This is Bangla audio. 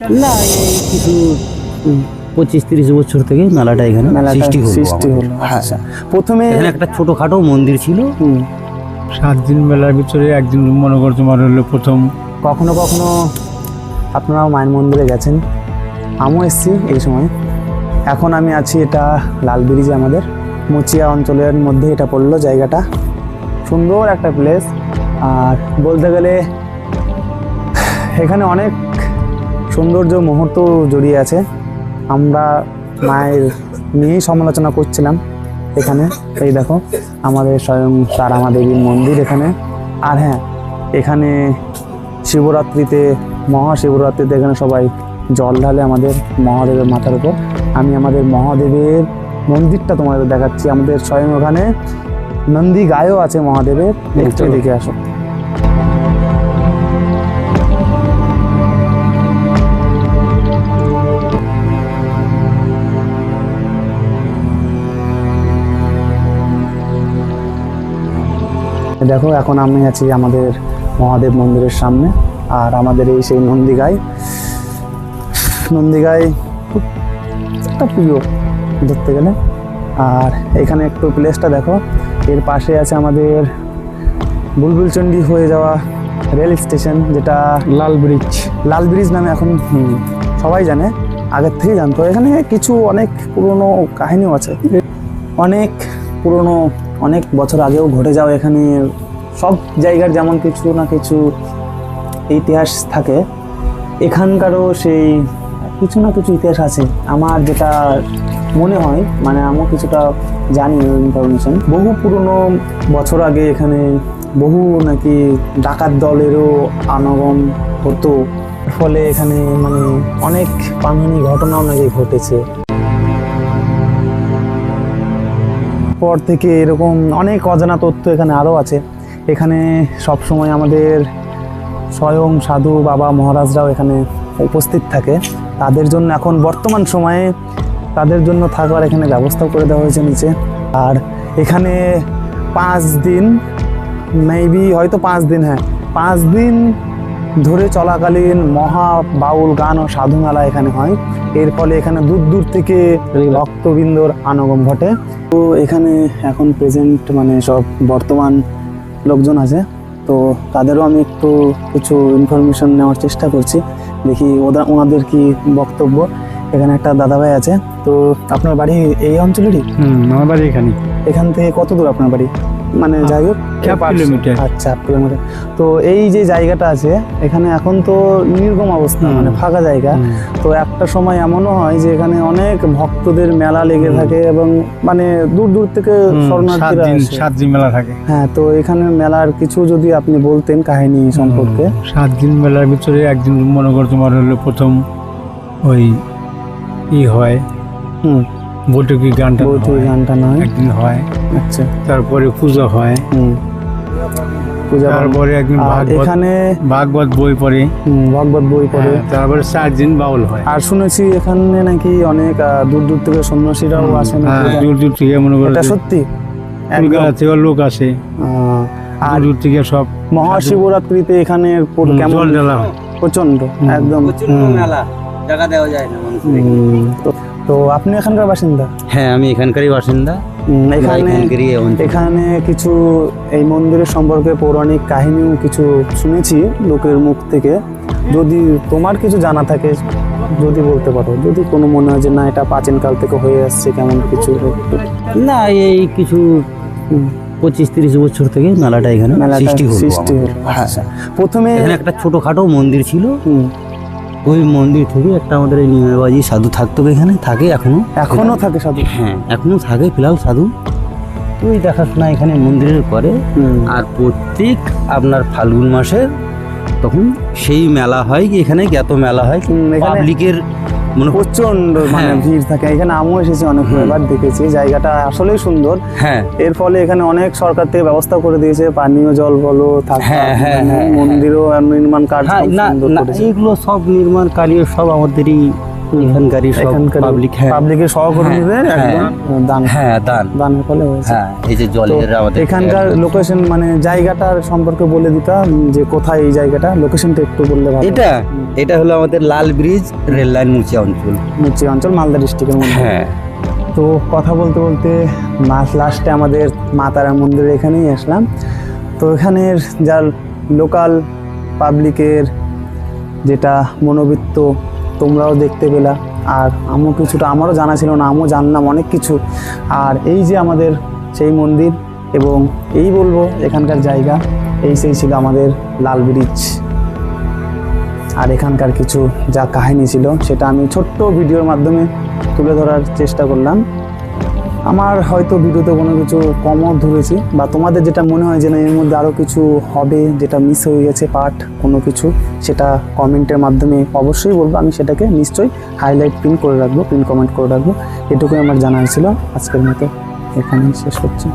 না, এই কিছু 25-30 বছর থেকে মেলাটা এখানে সৃষ্টি হলো। হ্যাঁ, আচ্ছা, প্রথমে এখানে একটা ছোটখাটো মন্দির ছিল। 7 দিন মেলার ভিতরে একদিন মনে কর তোমার হলো প্রথম। কখনো কখনো আপনারাও মায়ের মন্দিরে গেছেন, আমিও এসেছি এই সময়। এখন আমি আছি এটা লাল ব্রিজে, আমাদের মুচিয়া অঞ্চলের মধ্যে এটা পড়লো জায়গাটা। সুন্দর একটা প্লেস, আর বলতে গেলে এখানে অনেক সৌন্দর্য মুহূর্ত জড়িয়ে আছে। আমরা মায়ের নিয়েই সমালোচনা করছিলাম এখানে। এই দেখো আমাদের স্বয়ং তারা দেবীর মন্দির এখানে। আর হ্যাঁ, এখানে শিবরাত্রিতে, মহাশিবরাত্রিতে এখানে সবাই জল ঢালে আমাদের মহাদেবের মাথার উপর। আমি আমাদের মহাদেবের মন্দিরটা তোমাদের দেখাচ্ছি। আমাদের স্বয়ং ওখানে নন্দী গায়ও আছে মহাদেবের, একটু দেখে আসো। দেখো এখন আমি আছি আমাদের মহাদেব মন্দিরের সামনে, আর আমাদের এই সেই নন্দীগাই খুব একটা প্রিয় ধরতে গেলে। আর এখানে একটু প্লেসটা দেখো, এর পাশে আছে আমাদের বুলবুলচন্ডী হয়ে যাওয়া রেল স্টেশন, যেটা লাল ব্রিজ নামে এখন সবাই জানে, আগের থেকেই জানতো। এখানে কিছু অনেক পুরনো কাহিনীও আছে, অনেক পুরনো, অনেক বছর আগেও ঘটে যাওয়া। এখানে সব জায়গার যেমন কিছু না কিছু ইতিহাস থাকে, এখানকারও সেই কিছু না কিছু ইতিহাস আছে। আমার যেটা মনে হয়, মানে আমিও কিছুটা জানি ইনফরমেশন, বহু পুরনো বছর আগে এখানে বহু নাকি ডাকাত দলেরও আনাগম হতো, ফলে এখানে মানে অনেক প্রাণহানি ঘটনাও নাকি ঘটেছে। পর থেকে এরকম অনেক অজানা তথ্য এখানে আরও আছে। এখানে সবসময় আমাদের স্বয়ং সাধু বাবা মহারাজরাও এখানে উপস্থিত থাকে। তাদের জন্য এখন বর্তমান সময়ে তাদের জন্য থাকার এখানে ব্যবস্থাও করে দেওয়া হয়েছে নিচে। আর এখানে 5 দিন, মেবি হয়তো 5 দিন, হ্যাঁ 5 দিন ধরে চলাকালীন মহা বাউল গান ও সাধু মেলা এখানে হয়। এর ফলে এখানে দূর দূর থেকে ভক্তবৃন্দর আনাগম ঘটে। তো এখানে এখন প্রেজেন্ট মানে সব বর্তমান লোকজন আছে, তো তাদেরও আমি একটু কিছু ইনফরমেশন নেওয়ার চেষ্টা করছি, দেখি ওনাদের কি বক্তব্য। এখানে একটা দাদাভাই আছে। তো আপনার বাড়ি এই অঞ্চলেরই? আমার বাড়ি এখান থেকে কত দূর আপনার বাড়ি? মানে যাই হোক 8 কিলোমিটার। আচ্ছা, 8 কিলোমিটার। তো এই যে জায়গাটা আছে এখানে এখন তো নির্গম অবস্থা, মানে ফাঁকা জায়গা। তো একটা সময় এমনও হয় যে এখানে অনেক ভক্তদের মেলা লেগে থাকে, এবং মানে দূর দূর থেকে শরণার্থীরা আসে। 7 দিন মেলা থাকে। হ্যাঁ, তো এখানে মেলার কিছু যদি আপনি বলতেন কাহিনী সম্পর্কে। 7 দিন মেলার ভিতরে একদিন মনে কর তোমার হলো প্রথম ওই হয় বৈঠকি গানটা নয় একদিন হয়। আচ্ছা, তারপরে পূজা হয়। পূজা, তারপরে একদিন এখানে ভাগবত বই পড়ে। ভাগবত বই পড়ে। তারপরে 4 দিন বাউল হয়। আর শুনেছি এখানে নাকি অনেক দূর দূর থেকে সন্ন্যাসীরাও আসেন। দূর দূর থেকে মনে করো, এটা সত্যি? কলকাতা থেকে লোক আসে, আর দূর থেকে সব। মহাশিবরাত্রিতে এখানে কেমন ঢালা হয়? প্রচন্ড, একদম মেলা জায়গা দেওয়া যায় না। তো আপনি এখানকার বাসিন্দা? হ্যাঁ, আমি এখানকারই বাসিন্দা। এখানে কিছু এই মন্দিরের সম্পর্কে পৌরাণিক কাহিনীও কিছু শুনেছি লোকের মুখ থেকে। যদি তোমার কিছু জানা থাকে যদি বলতে পারো, যদি কোনো মনে হয় যে না এটা প্রাচীনকাল থেকে হয়ে আসছে কেমন কিছু। না, এই কিছু 25-30 বছর থেকে মেলাটা এখানে সৃষ্টি হলো। আচ্ছা, প্রথমে এখানে একটা ছোটখাটো মন্দির ছিল। ওই মন্দির থেকে একটা আমাদের এই নিমেবাজি সাধু থাকতো, এখানে থাকে এখনো থাকে সাধু। হ্যাঁ, এখনো থাকে ফিলহাল সাধু। ওই দেখাশোনা এখানে মন্দিরের করে। আর প্রত্যেক আপনার ফাল্গুন মাসে তখন সেই মেলা হয়, এখানে জ্ঞাত মেলা হয়, পাবলিকের মানে প্রচন্ড মানে ভিড় থাকে। এখানে আমিও এসেছি অনেকবার, দেখেছি জায়গাটা আসলেই সুন্দর। হ্যাঁ, এর ফলে এখানে অনেক সরকার থেকে ব্যবস্থা করে দিয়েছে, পানীয় জল বলো, মন্দিরও নির্মাণ কাজ এগুলো সব নির্মাণ কার্য সব আমাদেরই এখানকারই সব পাবলিক। হ্যাঁ, পাবলিকের সহকর্মীদের হ্যাঁ, একদম দান, হ্যাঁ দান। দানের ফলে হয়েছে। হ্যাঁ, এই যে তো জলের আমাদের এখানকার লোকেশন মানে জায়গাটার সম্পর্কে বলে দিতাম যে কোথায় এই জায়গাটা, লোকেশনটা একটু বললে ভালো। এটা হলো আমাদের লাল ব্রিজ রেল লাইন মুচিয়া অঞ্চল। মুচি অঞ্চল মালদা ডিস্ট্রিক্টের মধ্যে। হ্যাঁ, তো কথা বলতে বলতে লাস্টে আমাদের মা তারা মন্দিরের এখানেই আসলাম। তো এখানের যা লোকাল পাবলিকের যেটা মনোবৃত্ত তোমরাও দেখতে পেলা, আর আমিও কিছুটা, আমারও জানা ছিল না, আমিও জানলাম অনেক কিছু। আর এই যে আমাদের সেই মন্দির, এবং এই বলবো এখানকার জায়গা, সেই ছিল আমাদের লাল ব্রিজ। আর এখানকার কিছু যা কাহিনী ছিল সেটা আমি ছোট্ট ভিডিওর মাধ্যমে তুলে ধরার চেষ্টা করলাম। আমার হয়তো ভিডিওতে কোনো কিছু কমও ধরেছি, বা তোমাদের যেটা মনে হয় যে না এর মধ্যে আরও কিছু হবে, যেটা মিস হয়ে গেছে পার্ট কোনো কিছু, সেটা কমেন্টের মাধ্যমে অবশ্যই বলবো। আমি সেটাকে নিশ্চয়ই হাইলাইট পিন করে রাখবো, পিন কমেন্ট করে রাখবো। এটুকুই আমার জানার ছিল। আজকের মতো এখানেই শেষ করছি।